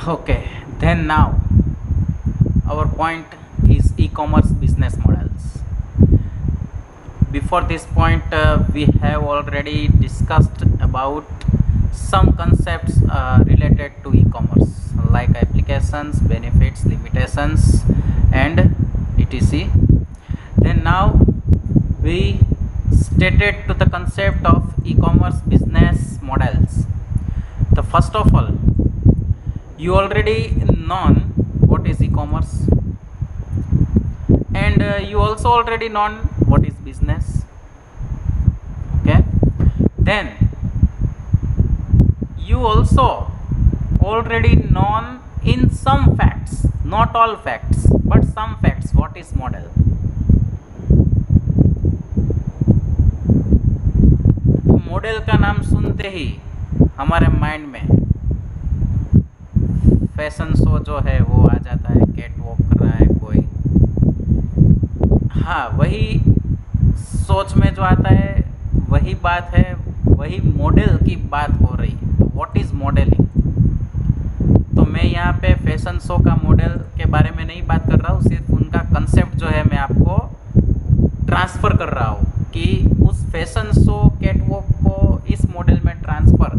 Okay, then now our point is e-commerce business models. Before this point, we have already discussed about some concepts related to e-commerce, like applications, benefits, limitations, and etc. Then now we stated to the concept of e-commerce business models. The first of all, you already known what is e-commerce, and you also already known what is business. Okay, then you also already known in some facts, not all facts but some facts, what is model. Model का नाम सुनते ही हमारे mind में fashion show जो है वो आ जाता है, कैट वॉक कर रहा है कोई, हाँ वही सोच में जो आता है वही बात है, वही मॉडल की बात हो रही है। तो व्हाट इज मॉडलिंग? तो मैं यहाँ पे फैशन शो का मॉडल के बारे में नहीं बात कर रहा हूँ, सिर्फ उनका कंसेप्ट जो है मैं आपको ट्रांसफ़र कर रहा हूँ कि उस फैशन शो कैट वॉक को इस मॉडल में ट्रांसफ़र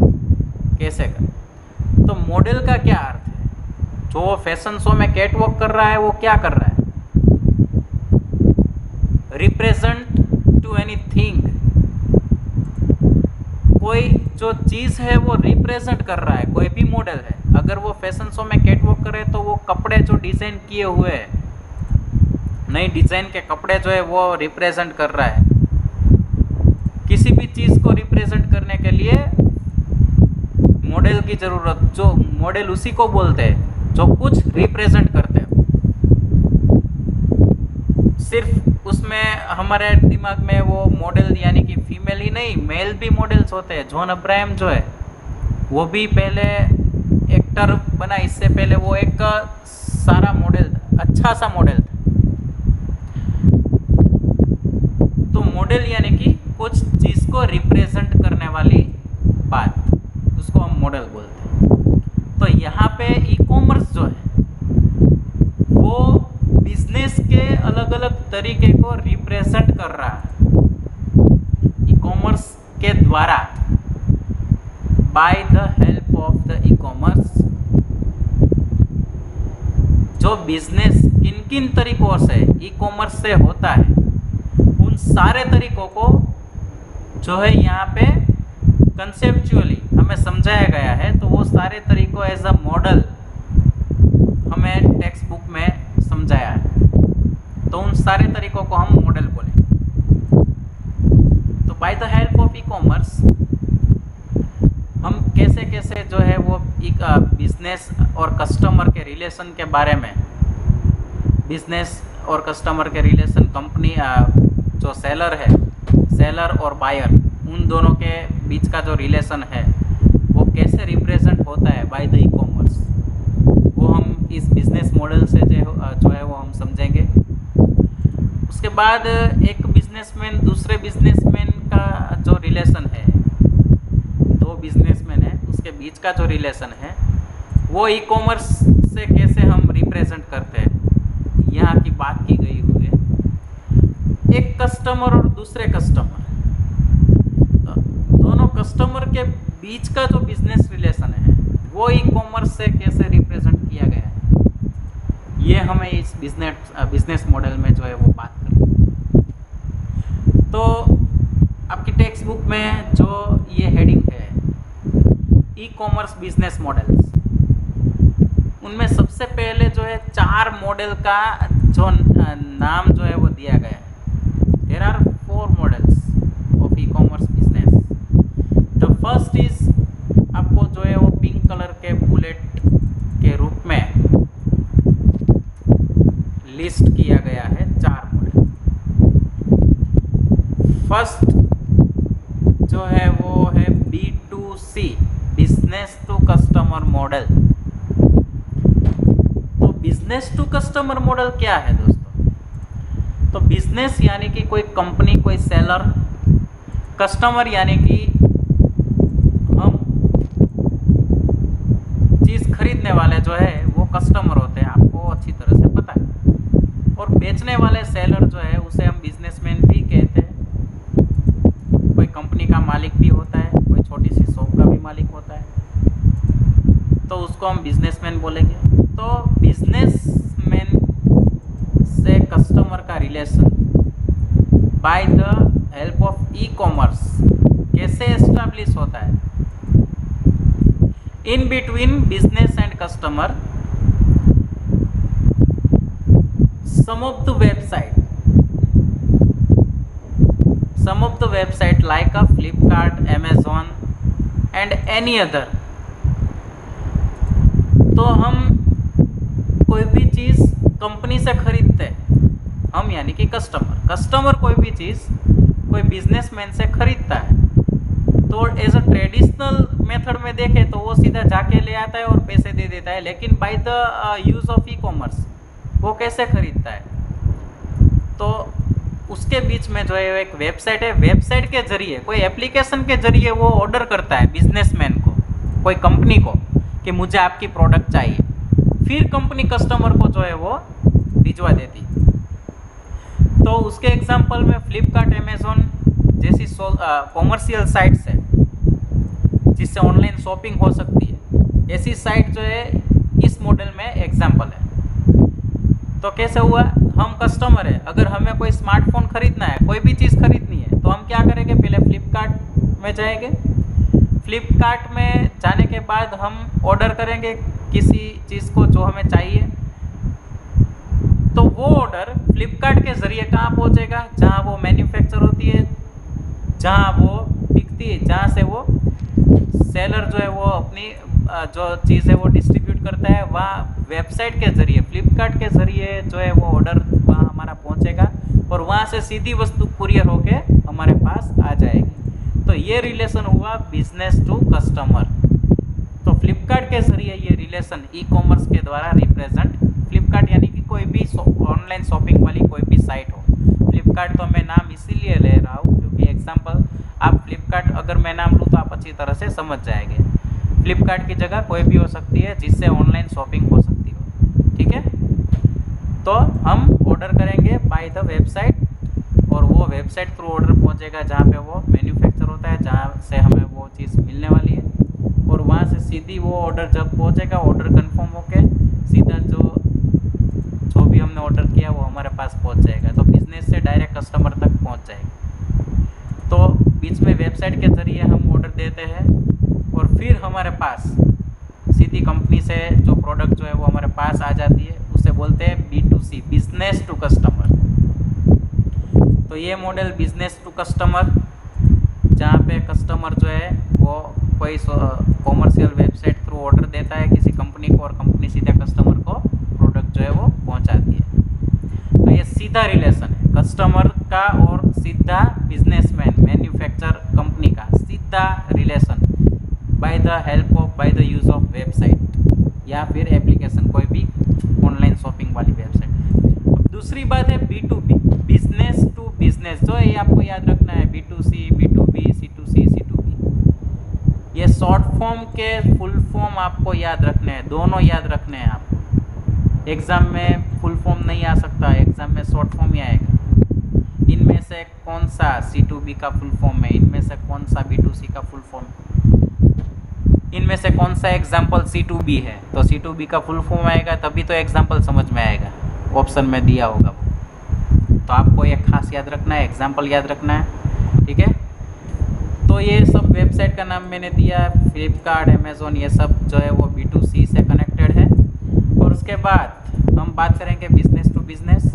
कैसे करें। तो मॉडल का क्या अर्थ है? जो फैशन शो में कैट वॉक कर रहा है वो क्या कर रहा है? रिप्रेजेंट टू एनीथिंग, कोई जो चीज़ है वो रिप्रेजेंट कर रहा है, कोई भी मॉडल है। अगर वो फैशन शो में कैट वॉक करे तो वो कपड़े जो डिज़ाइन किए हुए हैं, नई डिज़ाइन के कपड़े जो है वो रिप्रेजेंट कर रहा है। किसी भी चीज़ को रिप्रेजेंट करने के लिए मॉडल की ज़रूरत, जो मॉडल उसी को बोलते हैं जो कुछ रिप्रेजेंट करते हैं। सिर्फ उसमें हमारे दिमाग में वो मॉडल यानी कि फीमेल ही नहीं, मेल भी मॉडल्स होते हैं। जॉन अब्राहम जो है वो भी पहले एक्टर बना, इससे पहले वो एक सारा मॉडल था, अच्छा सा मॉडल था। तो मॉडल यानी कि कुछ चीज़ को रिप्रेजेंट करने वाली बात, उसको हम मॉडल बोलते हैं। तो यहाँ पे ई कॉमर्स जो है वो बिजनेस के अलग अलग तरीके को रिप्रेजेंट कर रहा है ई कॉमर्स के द्वारा, by the help of the e commerce. जो बिजनेस किन किन तरीकों से ई कॉमर्स से होता है, उन सारे तरीकों को जो है यहाँ पे कंसेप्चुअली हमें समझाया गया है। तो वो सारे तरीकों एज अ मॉडल हमें टेक्स्ट बुक में समझाया है, तो उन सारे तरीकों को हम मॉडल बोलें। तो by the help of e commerce हम कैसे कैसे जो है वो एक बिजनेस और कस्टमर के रिलेशन के बारे में, बिजनेस और कस्टमर के रिलेशन, कंपनी जो सेलर है, सेलर और बायर, उन दोनों के बीच का जो रिलेशन है वो कैसे रिप्रेजेंट होता है बाय द ई कॉमर्स, वो हम इस बिजनेस मॉडल से जो है वो हम समझेंगे। उसके बाद एक बिजनेसमैन दूसरे बिजनेसमैन का जो रिलेशन है, दो बिजनेसमैन है उसके बीच का जो रिलेशन है वो ई कॉमर्स से कैसे हम रिप्रेजेंट करते हैं, यहाँ की बात की गई हुई है। एक कस्टमर और दूसरे कस्टमर, तो दोनों कस्टमर के बीच का जो बिजनेस रिलेशन है वो ई कॉमर्स से कैसे रिप्रेजेंट किया गया है, ये हमें इस बिजनेस मॉडल में जो है वो बात करनी है। तो आपकी टेक्स्ट बुक में जो ये हेडिंग है ई कॉमर्स बिजनेस मॉडल्स, उनमें सबसे पहले जो है 4 मॉडल का जो नाम जो है वो दिया गया है। There are 4 models of e-commerce business. The first is, आपको जो है वो पिंक कलर के बुलेट के रूप में लिस्ट किया गया है 4 मॉडल। फर्स्ट जो है वो है B2C, business to customer model. तो बिजनेस टू कस्टमर मॉडल क्या है दोस्तों? तो बिजनेस यानी कि कोई कंपनी, कोई सेलर, कस्टमर यानी कि हम चीज़ खरीदने खरीदने वाले जो है वो कस्टमर होते हैं, आपको अच्छी तरह से पता है। और बेचने वाले सेलर जो है उसे हम बिजनेसमैन भी कहते हैं। कोई कंपनी का मालिक भी होता है, कोई छोटी सी शॉप का भी मालिक होता है, तो उसको हम बिजनेसमैन बोलेंगे। तो बिजनेसमैन से कस्टमर का relation by the help of e commerce कैसे एस्टैब्लिश होता है? In between business and customer, some of the website like a Flipkart, Amazon and any other, तो हम कोई भी चीज़ कंपनी से खरीदते हैं, हम यानी कि कस्टमर कोई भी चीज़ कोई बिजनेसमैन से खरीदता है, तो एज अ ट्रेडिशनल मेथड में देखें तो वो सीधा जाके ले आता है और पैसे दे देता है। लेकिन by the use of e commerce वो कैसे खरीदता है? तो उसके बीच में जो है एक वेबसाइट है, वेबसाइट के जरिए कोई एप्लीकेशन के जरिए वो ऑर्डर करता है बिजनेसमैन को, कोई कंपनी को, कि मुझे आपकी प्रोडक्ट चाहिए। फिर कंपनी कस्टमर को जो है वो भिजवा देती। तो उसके एग्जांपल में फ्लिपकार्ट, अमेज़ॉन जैसी कॉमर्शियल साइट्स है जिससे ऑनलाइन शॉपिंग हो सकती है, ऐसी साइट जो है इस मॉडल में एग्जांपल है। तो कैसे हुआ? हम कस्टमर है, अगर हमें कोई स्मार्टफोन खरीदना है, कोई भी चीज़ खरीदनी है, तो हम क्या करेंगे? पहले फ्लिपकार्ट में जाएंगे। फ्लिपकार्ट में जाने के बाद हम ऑर्डर करेंगे किसी चीज़ को जो हमें चाहिए। तो वो ऑर्डर फ्लिपकार्ट के ज़रिए कहाँ पहुँचेगा? जहाँ वो मैन्युफैक्चर होती है, जहाँ वो बिकती है, जहाँ से वो सेलर जो है वो अपनी जो चीज़ है वो डिस्ट्रीब्यूट करता है, वहाँ वेबसाइट के ज़रिए, फ्लिपकार्ट के ज़रिए जो है वो ऑर्डर वहाँ हमारा पहुँचेगा और वहाँ से सीधी वस्तु कुरियर होके हमारे पास आ जाएगी। तो ये रिलेशन हुआ बिजनेस टू कस्टमर। तो फ्लिपकार्ट के ज़रिए ये रिलेशन ई कॉमर्स के द्वारा रिप्रेजेंट, फ्लिपकार्ट यानी कि कोई भी ऑनलाइन शॉपिंग वाली कोई भी साइट हो। फ्लिपकार्ट तो मैं नाम इसीलिए ले रहा हूँ क्योंकि एग्जाम्पल, आप फ्लिपकार्ट अगर मैं नाम लूँ तो आप अच्छी तरह से समझ जाएंगे। फ्लिपकार्ट की जगह कोई भी हो सकती है जिससे ऑनलाइन शॉपिंग हो सकती हो, ठीक है। तो हम ऑर्डर करेंगे बाय द वेबसाइट और वो वेबसाइट थ्रू ऑर्डर पहुंचेगा जहाँ पे वो मैन्युफैक्चर होता है, जहाँ से हमें वो चीज़ मिलने वाली है, और वहाँ से सीधी वो ऑर्डर जब पहुंचेगा, ऑर्डर कंफर्म होके सीधा जो भी हमने ऑर्डर किया वो हमारे पास पहुँच जाएगा। तो बिजनेस से डायरेक्ट कस्टमर तक पहुँच जाएगा। तो बीच में वेबसाइट के ज़रिए हम ऑर्डर देते हैं और फिर हमारे पास सीधी कंपनी से जो प्रोडक्ट जो है वो हमारे पास आ जाती है, उसे बोलते हैं B2C, बिजनेस टू कस्टमर। तो ये मॉडल बिजनेस टू कस्टमर, जहाँ पे कस्टमर जो है वो कोई कॉमर्शियल वेबसाइट थ्रू ऑर्डर देता है किसी कंपनी को और कंपनी सीधा कस्टमर को प्रोडक्ट जो है वो पहुँचाती है। तो ये सीधा रिलेशन है कस्टमर का और सीधा बिजनेसमैन, मैन्युफैक्चर कंपनी का सीधा relation by the use of website या फिर एप्लीकेशन, कोई भी ऑनलाइन शॉपिंग वाली वेबसाइट। दूसरी बात है B2B, बिजनेस टू बिजनेस, जो है ये आपको याद रखना है। B2C, B2B, C2C, C2B, ये शॉर्ट फॉर्म के फुल फॉर्म आपको याद रखने हैं, दोनों याद रखने हैं आपको। एग्ज़ाम में फुल फॉर्म नहीं आ सकता, एग्ज़ाम में शॉर्ट फॉर्म ही आएगा। इनमें से कौन सा C2B का फुल फॉर्म है, इनमें से कौन सा B2C का फुल फॉर्म, इनमें से कौन सा एग्जाम्पल C2B है, तो C2B का फुल फॉर्म आएगा तभी तो एग्जाम्पल समझ में आएगा, ऑप्शन में दिया होगा। तो आपको ये खास याद रखना है, एग्जाम्पल याद रखना है, ठीक है। तो ये सब वेबसाइट का नाम मैंने दिया, फ्लिपकार्ट, अमेज़ॉन, ये सब जो है वो B2C से कनेक्टेड है। और उसके बाद हम बात करेंगे business to business.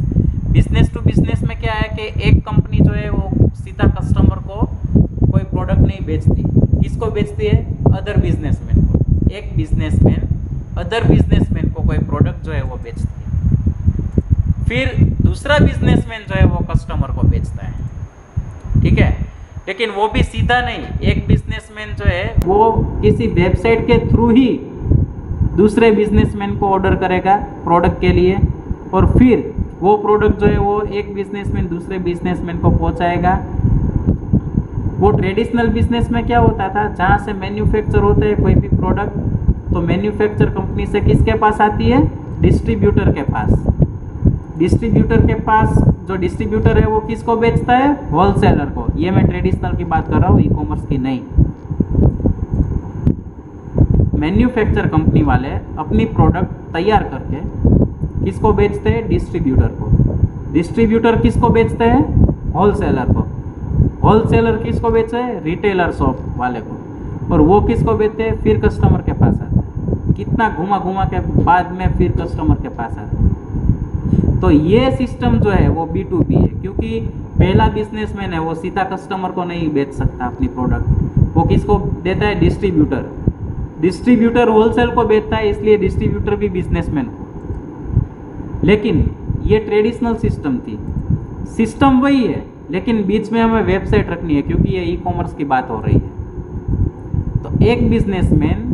Business to business में क्या है कि एक कंपनी जो है वो सीधा कस्टमर को कोई प्रोडक्ट नहीं बेचती, किसको बेचती है? अदर बिजनेसमैन को। एक बिजनेसमैन अदर बिजनेसमैन को कोई प्रोडक्ट जो है वो बेचती है, फिर दूसरा बिजनेसमैन जो है वो कस्टमर को बेचता है, ठीक है। लेकिन वो भी सीधा नहीं, एक बिजनेसमैन जो है वो किसी वेबसाइट के थ्रू ही दूसरे बिजनेसमैन को ऑर्डर करेगा प्रोडक्ट के लिए, और फिर वो प्रोडक्ट जो है वो एक बिजनेसमैन दूसरे बिजनेसमैन को पहुंचाएगा। वो ट्रेडिशनल बिजनेस में क्या होता था, जहाँ से मैन्युफैक्चर होता है कोई भी प्रोडक्ट, तो मैन्युफैक्चर कंपनी से किसके पास आती है? डिस्ट्रीब्यूटर के पास। डिस्ट्रीब्यूटर के पास जो डिस्ट्रीब्यूटर है वो किसको बेचता है? होलसेलर को। ये मैं ट्रेडिशनल की बात कर रहा हूँ, ई कॉमर्स की नहीं। मैन्युफैक्चर कंपनी वाले अपनी प्रोडक्ट तैयार करके किसको बेचते हैं? डिस्ट्रीब्यूटर को। डिस्ट्रीब्यूटर किसको बेचते हैं? होलसेलर को। होलसेलर किसको बेचते हैं? रिटेलर शॉप वाले को। और वो किसको बेचते हैं? फिर कस्टमर के पास आता है। कितना घुमा घुमा के बाद में फिर कस्टमर के पास आता है। तो ये सिस्टम जो है वो B2B है, क्योंकि पहला बिजनेसमैन है वो सीधा कस्टमर को नहीं बेच सकता अपनी प्रोडक्ट। वो किसको देता है? डिस्ट्रीब्यूटर। डिस्ट्रीब्यूटर होलसेल को बेचता है, इसलिए डिस्ट्रीब्यूटर भी बिजनेसमैन को। लेकिन ये ट्रेडिशनल सिस्टम थी। सिस्टम वही है, लेकिन बीच में हमें वेबसाइट रखनी है, क्योंकि ये ई कॉमर्स की बात हो रही है। तो एक बिजनेसमैन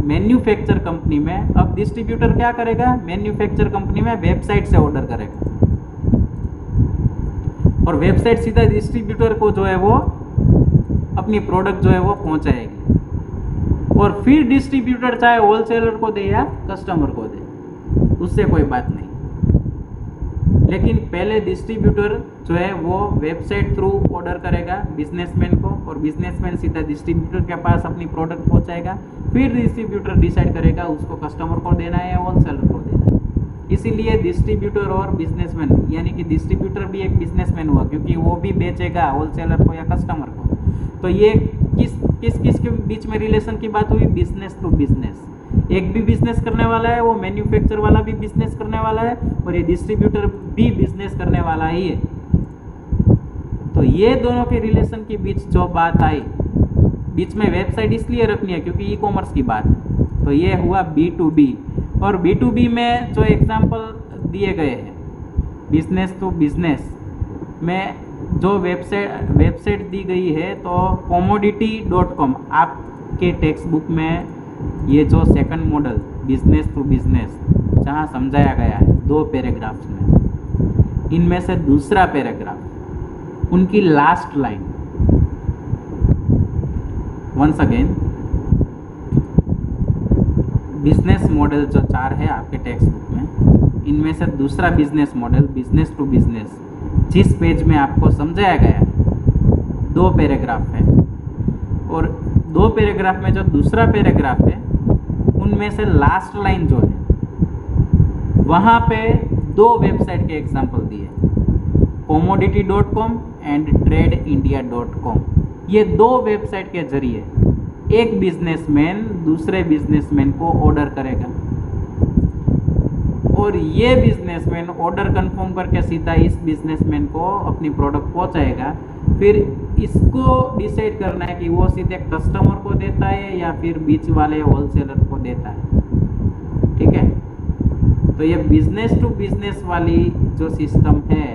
मैन्युफैक्चर कंपनी में, अब डिस्ट्रीब्यूटर क्या करेगा? मैन्युफैक्चर कंपनी में वेबसाइट से ऑर्डर करेगा, और वेबसाइट सीधा डिस्ट्रीब्यूटर को जो है वो अपनी प्रोडक्ट जो है वो पहुंचाएगी। और फिर डिस्ट्रीब्यूटर चाहे होलसेलर को दे या कस्टमर को दे, उससे कोई बात नहीं। लेकिन पहले डिस्ट्रीब्यूटर जो है वो वेबसाइट थ्रू ऑर्डर करेगा बिजनेसमैन को, और बिजनेसमैन सीधा डिस्ट्रीब्यूटर के पास अपनी प्रोडक्ट पहुंचाएगा। फिर डिस्ट्रीब्यूटर डिसाइड करेगा उसको कस्टमर को देना है या होलसेलर को देना है। इसीलिए डिस्ट्रीब्यूटर और बिजनेसमैन, यानी कि डिस्ट्रीब्यूटर भी एक बिजनेसमैन हुआ, क्योंकि वो भी बेचेगा होलसेलर को या कस्टमर को। तो ये किस के बीच में रिलेशन की बात हुई? Business to business. एक भी बिजनेस करने वाला है, वो मैन्युफैक्चर वाला भी बिजनेस करने वाला है, और ये डिस्ट्रीब्यूटर भी बिजनेस करने वाला ही है। तो ये दोनों के रिलेशन के बीच जो बात आई, बीच में वेबसाइट इसलिए रखनी है क्योंकि ई कॉमर्स की बात है। तो ये हुआ B2B। और B2B में जो एग्जाम्पल दिए गए हैं बिजनेस टू बिजनेस में, जो वेबसाइट दी गई है, तो commodity.com, आपके टेक्स्ट बुक में ये जो second model business to business जहाँ समझाया गया है 2 पैराग्राफ्स में, इनमें से दूसरा पैराग्राफ, उनकी last line, once again, business model जो 4 है आपके टेक्स्ट बुक में, इनमें से दूसरा business model business to business जिस पेज में आपको समझाया गया है, 2 पैराग्राफ है। और 2 पैराग्राफ में जो दूसरा पैराग्राफ है, उनमें से लास्ट लाइन जो है, वहाँ पे 2 वेबसाइट के एग्जाम्पल दिए, commodity.com एंड tradeindia.com। ये 2 वेबसाइट के जरिए एक बिजनेसमैन दूसरे बिजनेसमैन को ऑर्डर करेगा, और ये बिजनेसमैन ऑर्डर कंफर्म करके सीधा इस बिजनेसमैन को अपनी प्रोडक्ट पहुंचाएगा। फिर इसको डिसाइड करना है कि वो सीधे कस्टमर को देता है या फिर बीच वाले होलसेलर को देता है। ठीक है, तो ये बिजनेस टू बिजनेस वाली जो सिस्टम है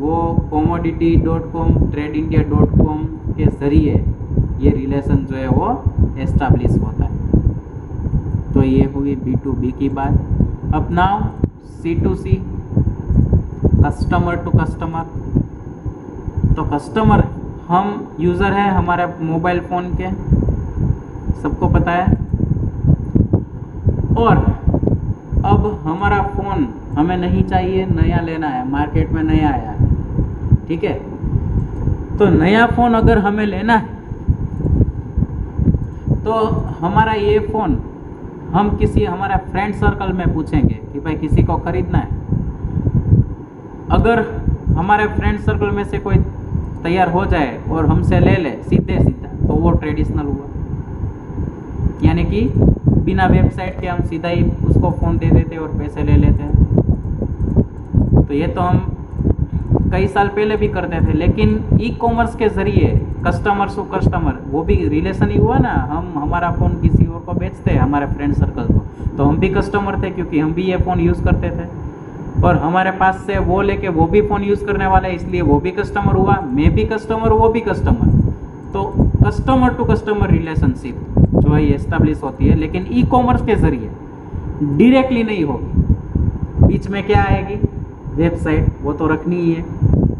वो commodity.com tradeindia.com के जरिए ये रिलेशन जो है वो एस्टैब्लिश होता है। तो ये हुई B2B की बात। अब now C2C, customer to customer. तो कस्टमर हम यूज़र हैं हमारे मोबाइल फ़ोन के, सबको पता है। और अब हमारा फ़ोन हमें नहीं चाहिए, नया लेना है, मार्केट में नया आया है। ठीक है, तो नया फ़ोन अगर हमें लेना है तो हमारा ये फ़ोन हम किसी हमारा फ्रेंड सर्कल में पूछेंगे कि भाई किसी को ख़रीदना है। अगर हमारे फ्रेंड सर्कल में से कोई तैयार हो जाए और हमसे ले ले सीधे सीधा, तो वो ट्रेडिशनल हुआ, यानी कि बिना वेबसाइट के हम सीधा ही उसको फ़ोन दे देते और पैसे ले लेते हैं। तो ये तो हम कई साल पहले भी करते थे, लेकिन ई कॉमर्स के ज़रिए कस्टमर टू कस्टमर वो भी रिलेशन ही हुआ ना। हम हमारा फ़ोन किसी और को बेचते हैं, हमारे फ्रेंड सर्कल को, तो हम भी कस्टमर थे क्योंकि हम भी ये फ़ोन यूज़ करते थे, और हमारे पास से वो लेके वो भी फ़ोन यूज़ करने वाला है, इसलिए वो भी कस्टमर हुआ, मैं भी कस्टमर, वो भी कस्टमर। तो कस्टमर टू कस्टमर रिलेशनशिप जो है एस्टैब्लिश होती है, लेकिन ई कॉमर्स के ज़रिए डायरेक्टली नहीं होगी। बीच में क्या आएगी? वेबसाइट, वो तो रखनी ही है।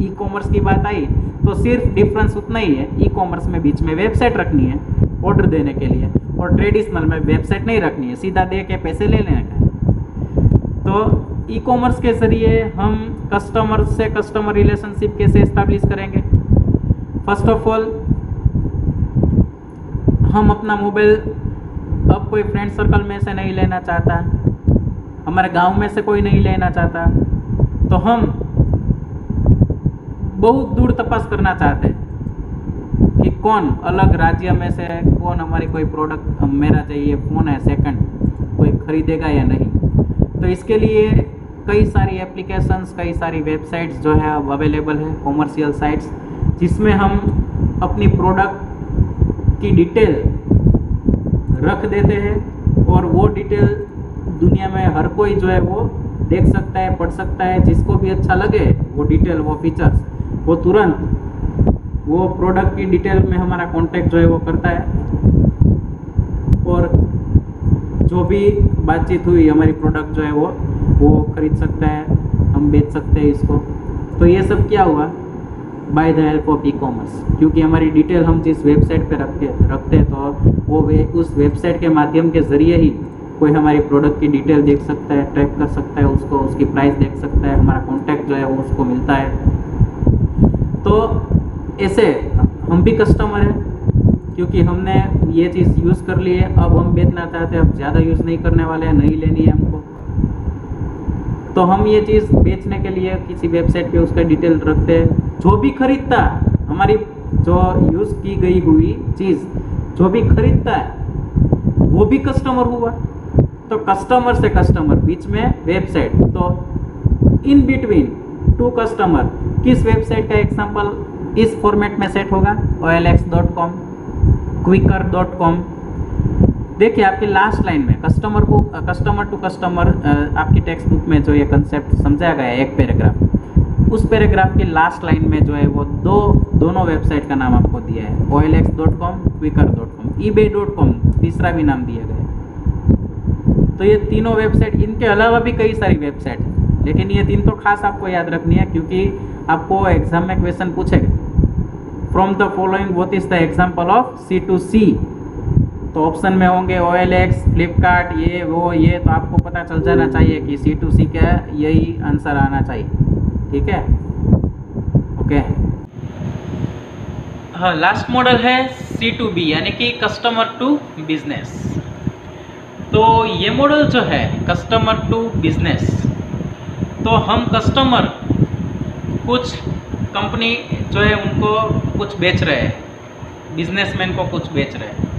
ई कॉमर्स की बात आई तो सिर्फ डिफरेंस उतना ही है, ई कॉमर्स में बीच में वेबसाइट रखनी है ऑर्डर देने के लिए, और ट्रेडिशनल में वेबसाइट नहीं रखनी है, सीधा दे के पैसे ले लेने का है। तो ई कॉमर्स के ज़रिए हम कस्टमर से कस्टमर रिलेशनशिप कैसे इस्टेब्लिश करेंगे? फर्स्ट ऑफ ऑल, हम अपना मोबाइल अब कोई फ्रेंड सर्कल में से नहीं लेना चाहता, हमारे गांव में से कोई नहीं लेना चाहता, तो हम बहुत दूर तपास करना चाहते हैं कि कौन अलग राज्य में से कौन हमारी कोई प्रोडक्ट मेरा चाहिए फ़ोन है सेकंड कोई ख़रीदेगा या नहीं। तो इसके लिए कई सारी एप्लीकेशंस, कई सारी वेबसाइट्स जो है अब अवेलेबल है, कॉमर्शियल साइट्स, जिसमें हम अपनी प्रोडक्ट की डिटेल रख देते हैं और वो डिटेल दुनिया में हर कोई जो है वो देख सकता है, पढ़ सकता है। जिसको भी अच्छा लगे वो डिटेल, वो फीचर्स, वो तुरंत वो प्रोडक्ट की डिटेल में हमारा कांटेक्ट जो है वो करता है और जो भी बातचीत हुई हमारी प्रोडक्ट जो है वो खरीद सकता है, हम बेच सकते हैं इसको। तो ये सब क्या हुआ? By the help of e commerce, क्योंकि हमारी डिटेल हम जिस वेबसाइट पे रखते हैं तो वो उस वेबसाइट के माध्यम के ज़रिए ही कोई हमारी प्रोडक्ट की डिटेल देख सकता है, ट्रैक कर सकता है उसको, उसकी प्राइस देख सकता है, हमारा कॉन्टैक्ट जो है वो उसको मिलता है। तो ऐसे हम भी कस्टमर हैं, क्योंकि हमने ये चीज़ यूज़ कर ली है, अब हम बेचना चाहते हैं, अब ज़्यादा यूज़ नहीं करने वाले हैं, नहीं लेनी है हमको। तो हम ये चीज़ बेचने के लिए किसी वेबसाइट पे उसका डिटेल रखते हैं। जो भी खरीदता हमारी जो यूज़ की गई हुई चीज़ जो भी खरीदता है वो भी कस्टमर हुआ। तो कस्टमर से कस्टमर बीच में वेबसाइट, तो इन बिटवीन टू कस्टमर किस वेबसाइट का एग्जांपल इस फॉर्मेट में सेट होगा? OLX.com, Quikr.com। देखिए आपकी लास्ट लाइन में कस्टमर टू कस्टमर आपकी टेक्स्ट बुक में जो ये कंसेप्ट समझाया गया है एक पैराग्राफ, उस पैराग्राफ की लास्ट लाइन में जो है वो दोनों वेबसाइट का नाम आपको दिया है, OLX.com, Quikr.com, eBay.com तीसरा भी नाम दिया गया है। तो ये तीनों वेबसाइट, इनके अलावा भी कई सारी वेबसाइट है, लेकिन ये तीन तो खास आपको याद रखनी है, क्योंकि आपको एग्जाम में क्वेश्चन पूछेगा from the following what is the example of C2C। तो ऑप्शन में होंगे OLX, फ्लिपकार्ट, ये वो ये, तो आपको पता चल जाना चाहिए कि C2C क्या है, यही आंसर आना चाहिए। ठीक है, ओके। हाँ, लास्ट मॉडल है C2B, यानी कि कस्टमर टू बिजनेस। तो ये मॉडल जो है कस्टमर टू बिजनेस, तो हम कस्टमर कुछ कंपनी जो है उनको कुछ बेच रहे हैं, बिजनेसमैन को कुछ बेच रहे हैं।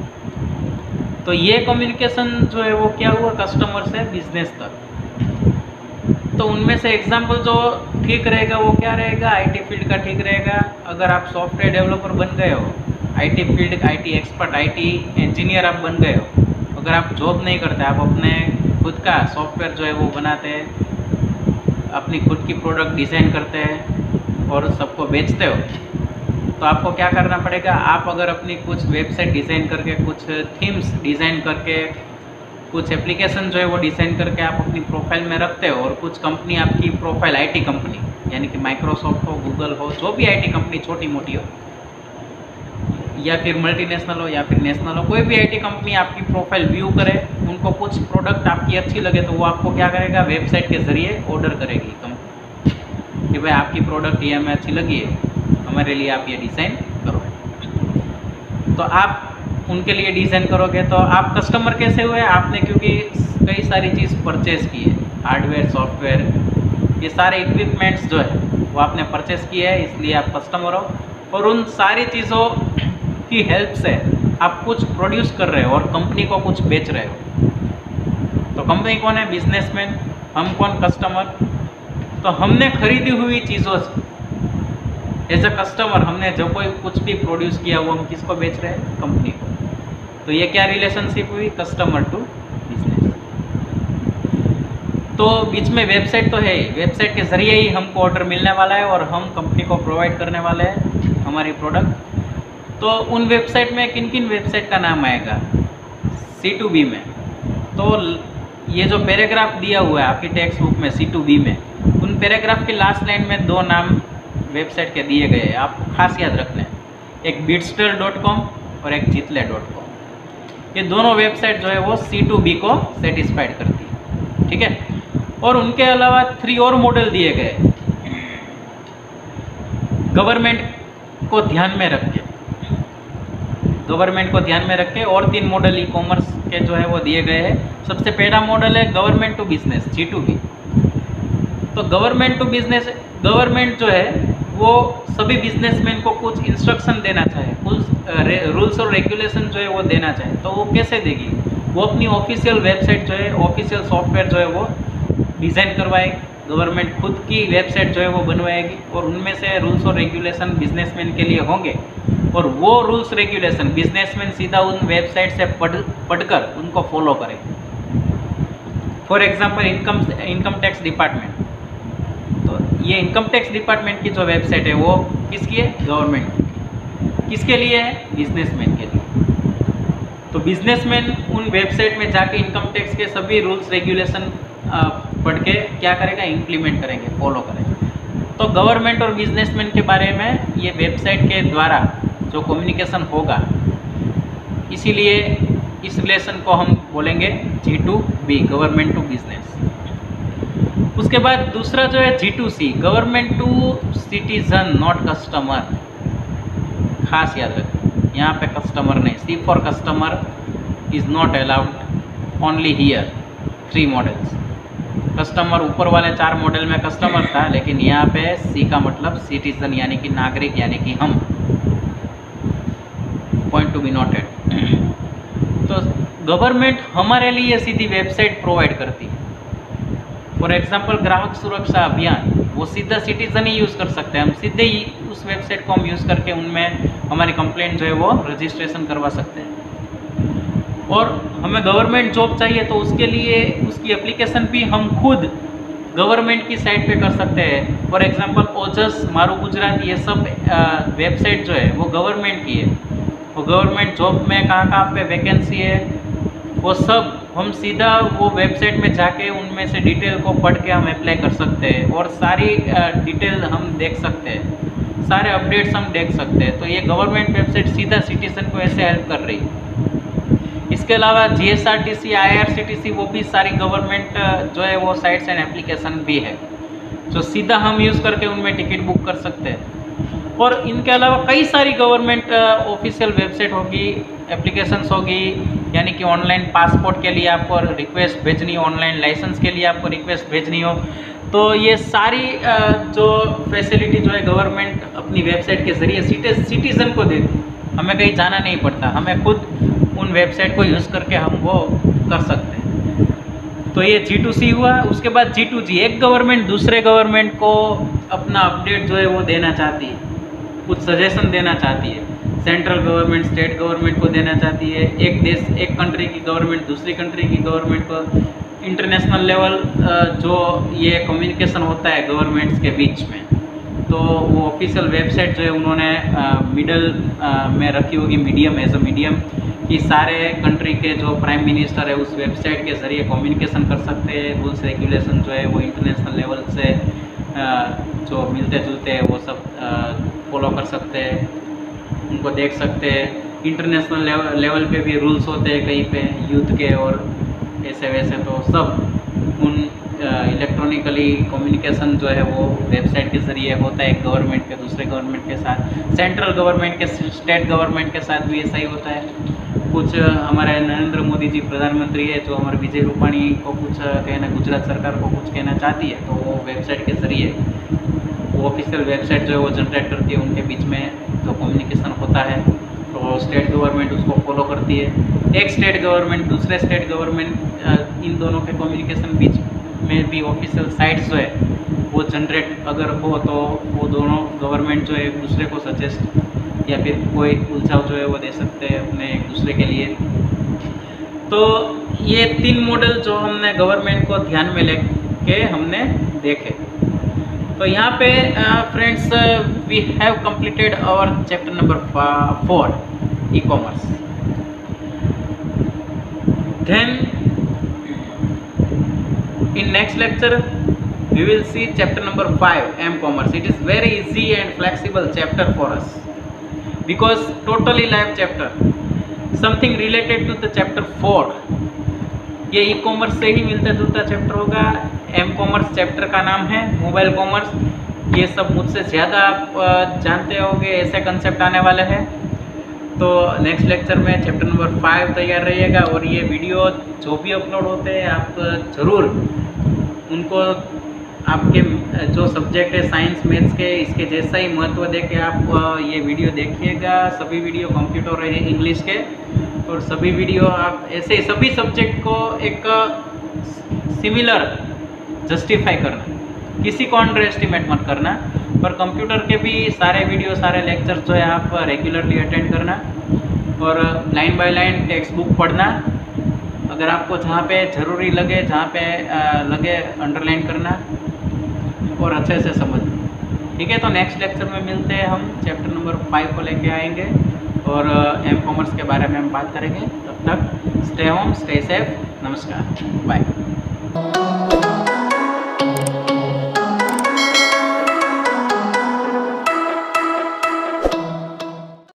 तो ये कम्युनिकेशन जो है वो क्या हुआ कस्टमर से बिजनेस तक। तो उनमें से एग्जांपल जो ठीक रहेगा वो क्या रहेगा? आईटी फील्ड का ठीक रहेगा। अगर आप सॉफ्टवेयर डेवलपर बन गए हो, IT field, IT expert, IT engineer आप बन गए हो, अगर आप जॉब नहीं करते, आप अपने खुद का सॉफ्टवेयर जो है वो बनाते हैं, अपनी खुद की प्रोडक्ट डिज़ाइन करते हैं और सबको बेचते हो, तो आपको क्या करना पड़ेगा? आप अगर अपनी कुछ वेबसाइट डिज़ाइन करके, कुछ थीम्स डिज़ाइन करके, कुछ एप्लीकेशन जो है वो डिज़ाइन करके आप अपनी प्रोफाइल में रखते हो, और कुछ कंपनी आपकी प्रोफाइल आईटी कंपनी यानी कि माइक्रोसॉफ्ट हो, गूगल हो, जो भी आईटी कंपनी छोटी मोटी हो या फिर मल्टीनेशनल हो या फिर नेशनल हो, कोई भी आईटी कंपनी आपकी प्रोफाइल व्यू करे, उनको कुछ प्रोडक्ट आपकी अच्छी लगे तो वो आपको क्या करेगा? वेबसाइट के ज़रिए ऑर्डर करेगी कंपनी कि भाई आपकी प्रोडक्ट ये हमें अच्छी लगी है, हमारे लिए आप ये डिज़ाइन करो। तो आप उनके लिए डिज़ाइन करोगे, तो आप कस्टमर कैसे हुए? आपने क्योंकि कई सारी चीज़ परचेज़ की है, हार्डवेयर, सॉफ्टवेयर, ये सारे इक्विपमेंट्स जो है वो आपने परचेज़ किए है, इसलिए आप कस्टमर हो। और उन सारी चीज़ों की हेल्प से आप कुछ प्रोड्यूस कर रहे हो और कंपनी को कुछ बेच रहे हो। तो कंपनी कौन है? बिजनेसमैन। हम कौन? कस्टमर। तो हमने खरीदी हुई चीज़ों से एज अ कस्टमर हमने जो कोई कुछ भी प्रोड्यूस किया वो हम किसको बेच रहे हैं? कंपनी को। तो ये क्या रिलेशनशिप हुई? Customer to business. तो बीच में वेबसाइट तो है ही, वेबसाइट के ज़रिए ही हमको ऑर्डर मिलने वाला है और हम कंपनी को प्रोवाइड करने वाले हैं हमारी प्रोडक्ट। तो उन वेबसाइट में किन किन वेबसाइट का नाम आएगा C2B में? तो ये जो पैराग्राफ दिया हुआ है आपकी टेक्स्ट बुक में C2B में, उन पैराग्राफ की लास्ट लाइन में दो नाम वेबसाइट के दिए गए हैं, आपको खास याद रखना है, एक Bitster.com और एक Jitle.com। ये दोनों वेबसाइट जो है वो C2B को सेटिस्फाइड करती है, ठीक है। और उनके अलावा 3 और मॉडल दिए गए गवर्नमेंट को ध्यान में रख के, गवर्नमेंट को ध्यान में रख के और 3 मॉडल ई कॉमर्स के जो है वो दिए गए हैं। सबसे पहला मॉडल है गवर्नमेंट टू बिजनेस G2B। तो गवर्नमेंट टू बिजनेस, गवर्नमेंट जो है वो सभी बिजनेसमैन को कुछ इंस्ट्रक्शन देना चाहे, कुछ रूल्स और रेगुलेशन जो है वो देना चाहे, तो वो कैसे देगी? वो अपनी ऑफिशियल वेबसाइट जो है, ऑफिशियल सॉफ्टवेयर जो है वो डिज़ाइन करवाएगी। गवर्नमेंट खुद की वेबसाइट जो है वो बनवाएगी और उनमें से रूल्स और रेगुलेशन बिजनेसमैन के लिए होंगे और वो रूल्स रेगुलेशन बिजनेसमैन सीधा उन वेबसाइट से पढ़कर उनको फॉलो करेंगे। For example income tax department, तो ये इनकम टैक्स डिपार्टमेंट की जो वेबसाइट है वो किसकी है? गवर्नमेंट की। किसके लिए है? बिजनेसमैन के लिए। तो बिजनेसमैन उन वेबसाइट में जाके इनकम टैक्स के सभी रूल्स रेगुलेशन पढ़ के क्या करेगा? इम्प्लीमेंट करेंगे, फॉलो करेंगे। तो गवर्नमेंट और बिजनेसमैन के बारे में ये वेबसाइट के द्वारा जो कम्युनिकेशन होगा, इसीलिए इस रिलेशन को हम बोलेंगे G2B, गवर्नमेंट टू बिजनेस। उसके बाद दूसरा जो है G2C, government to citizen not customer. खास याद रखें, यहाँ पे कस्टमर नहीं, C for customer is not allowed, only here 3 models. Customer ऊपर वाले 4 मॉडल में कस्टमर था, लेकिन यहाँ पे C का मतलब सिटीजन यानी कि नागरिक यानी कि हम। Point to be noted. तो गवर्नमेंट हमारे लिए सीधी वेबसाइट प्रोवाइड करती है। फॉर एग्जांपल ग्राहक सुरक्षा अभियान, वो सीधा सिटीजन ही यूज़ कर सकते हैं। हम सीधे ही उस वेबसाइट को हम यूज़ करके उनमें हमारी कंप्लेंट जो है वो रजिस्ट्रेशन करवा सकते हैं। और हमें गवर्नमेंट जॉब चाहिए तो उसके लिए उसकी एप्लीकेशन भी हम खुद गवर्नमेंट की साइट पे कर सकते हैं। फॉर एग्जांपल ओजस, मारू गुजरात, ये सब वेबसाइट जो है वो गवर्नमेंट की है। वो गवर्नमेंट जॉब में कहाँ पे वैकेंसी है वो सब हम सीधा वो वेबसाइट में जाके उनमें से डिटेल को पढ़ के हम अप्लाई कर सकते हैं और सारी डिटेल हम देख सकते हैं, सारे अपडेट्स हम देख सकते हैं। तो ये गवर्नमेंट वेबसाइट सीधा सिटीजन को ऐसे हेल्प कर रही है। इसके अलावा GSRTC, IRCTC, वो भी सारी गवर्नमेंट जो है वो साइट्स एंड एप्लीकेशन भी है जो सीधा हम यूज़ करके उनमें टिकट बुक कर सकते हैं। और इनके अलावा कई सारी गवर्नमेंट ऑफिशियल वेबसाइट होगी, एप्लीकेशंस होगी, यानी कि ऑनलाइन पासपोर्ट के लिए आपको रिक्वेस्ट भेजनी हो, ऑनलाइन लाइसेंस के लिए आपको रिक्वेस्ट भेजनी हो, तो ये सारी जो फैसिलिटी जो है गवर्नमेंट अपनी वेबसाइट के ज़रिए सिटीज़न को देती है। हमें कहीं जाना नहीं पड़ता, हमें खुद उन वेबसाइट को यूज़ करके हम वो कर सकते हैं। तो ये G2C हुआ। उसके बाद G2G, एक गवर्नमेंट दूसरे गवर्नमेंट को अपना अपडेट जो है वो देना चाहती है, कुछ सजेशन देना चाहती है। सेंट्रल गवर्नमेंट स्टेट गवर्नमेंट को देना चाहती है, एक देश एक कंट्री की गवर्नमेंट दूसरी कंट्री की गवर्नमेंट को, इंटरनेशनल लेवल जो ये कम्युनिकेशन होता है गवर्नमेंट्स के बीच में, तो वो ऑफिशियल वेबसाइट जो है उन्होंने मिडल में रखी होगी, मीडियम एज अ मीडियम, कि सारे कंट्री के जो प्राइम मिनिस्टर है उस वेबसाइट के ज़रिए कम्युनिकेशन कर सकते हैं। रूल्स रेगुलेशन जो है वो इंटरनेशनल लेवल से जो मिलते जुलते हैं वो सब फॉलो कर सकते हैं, उनको देख सकते हैं। इंटरनेशनल लेवल पे भी रूल्स होते हैं कहीं पे युद्ध के और ऐसे वैसे, तो सब उन इलेक्ट्रॉनिकली कम्युनिकेशन जो है वो वेबसाइट के ज़रिए होता है, एक गवर्नमेंट के दूसरे गवर्नमेंट के साथ, सेंट्रल गवर्नमेंट के स्टेट गवर्नमेंट के साथ भी ऐसा ही होता है। कुछ हमारे नरेंद्र मोदी जी प्रधानमंत्री है, जो हमारे विजय रूपाणी को कुछ कहना, गुजरात सरकार को कुछ कहना चाहती है, तो वो वेबसाइट के ज़रिए वो ऑफिशियल वेबसाइट जो है वो जनरेट करती है, उनके बीच में जो कम्युनिकेशन होता है तो स्टेट गवर्नमेंट उसको फॉलो करती है। एक स्टेट गवर्नमेंट दूसरे स्टेट गवर्नमेंट, इन दोनों के कम्युनिकेशन बीच में भी ऑफिशियल साइट्स जो है वो जनरेट अगर हो तो वो दोनों गवर्नमेंट जो है एक दूसरे को सजेस्ट या फिर कोई उलझाव जो है वो दे सकते हैं अपने एक दूसरे के लिए। तो ये 3 मॉडल जो हमने गवर्नमेंट को ध्यान में लेके हमने देखे। तो यहाँ पे friends we have completed our chapter number 4 e-commerce. Then in next lecture we will see chapter number 5 M-commerce. It is very easy and flexible chapter for us because totally live chapter. Something related to the chapter 4। ये e commerce से ही मिलता जुलता chapter होगा। M commerce chapter का नाम है, mobile commerce. ये सब मुझसे ज़्यादा आप जानते होंगे, ऐसे कंसेप्ट आने वाले हैं। तो नेक्स्ट लेक्चर में चैप्टर नंबर 5 तैयार रहिएगा। और ये वीडियो जो भी अपलोड होते हैं आप ज़रूर उनको आपके जो सब्जेक्ट है साइंस मैथ्स के, इसके जैसा ही महत्व दे के आप ये वीडियो देखिएगा। सभी वीडियो कंप्यूटर है इंग्लिश के, और सभी वीडियो आप ऐसे सभी सब्जेक्ट को एक सिमिलर जस्टिफाई करना, किसी को अंडर एस्टिमेट मत करना। और कंप्यूटर के भी सारे वीडियो सारे लेक्चर्स जो है आप रेगुलरली अटेंड करना, और line by line text book पढ़ना। अगर आपको जहाँ पे ज़रूरी लगे, जहाँ पे लगे अंडरलाइन करना और अच्छे से समझना। ठीक है, तो नेक्स्ट लेक्चर में मिलते हैं। हम चैप्टर नंबर 5 को लेके आएंगे और एम कॉमर्स के बारे में हम बात करेंगे। तब तक स्टे होम, स्टे सेफ। नमस्कार, बाय।